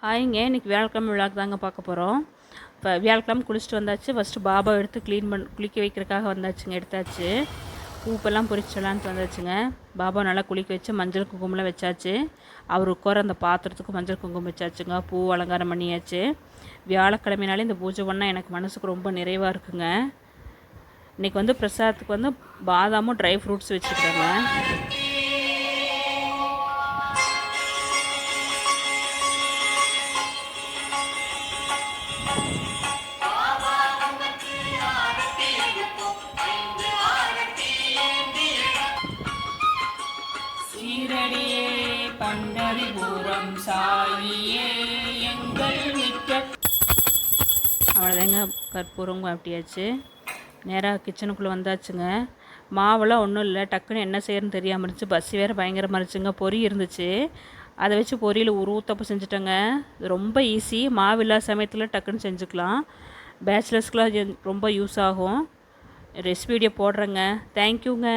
ஹாய்ங்க. இன்றைக்கி வியாழக்கிழமை விழாக்கு தாங்க பார்க்க போகிறோம். இப்போ வியாழக்கிழமை குளிச்சுட்டு வந்தாச்சு. ஃபஸ்ட்டு பாபா எடுத்து குளிக்க வைக்கிறதுக்காக வந்தாச்சுங்க. எடுத்தாச்சு. பூப்பெல்லாம் பொரிச்சலான்ட்டு வந்தாச்சுங்க. பாபா நல்லா குளிக்க வச்சு மஞ்சள் குங்குமம்லாம் வச்சாச்சு. அவர் உட்கார அந்த பாத்திரத்துக்கு மஞ்சள் குங்குமம் வச்சாச்சுங்க. பூ அலங்காரம் பண்ணியாச்சு. வியாழக்கிழமைனாலே இந்த பூஜை பண்ணால் எனக்கு மனசுக்கு ரொம்ப நிறைவாக இருக்குங்க. இன்றைக்கி பிரசாதத்துக்கு பாதாமும் ட்ரை ஃப்ரூட்ஸ் வச்சுக்கிறேங்க. பண்டரிபுரம் சாயியே எங்கள் அவ்வளோதாங்க. கற்பூரம் காட்டியாச்சு. நேராக கிச்சனுக்குள்ளே வந்தாச்சுங்க. மாவெல்லாம் ஒன்றும் இல்லை. டக்குன்னு என்ன செய்யறதுன்னு தெரியாமல் இருந்துச்சு. பஸ் வேறு பயங்கரமாக இருந்துச்சுங்க. பொரி இருந்துச்சு. அதை வச்சு பொரியில் ஒரு ஊத்தப்பம் செஞ்சுட்டேங்க. ரொம்ப ஈஸி. மாவு இல்லாத சமயத்தில் டக்குன்னு செஞ்சுக்கலாம். பேச்சுலர்ஸ்க்கெலாம் ரொம்ப யூஸ் ஆகும். ரெசிபி வீடியோ போடுறேங்க. தேங்க்யூங்க.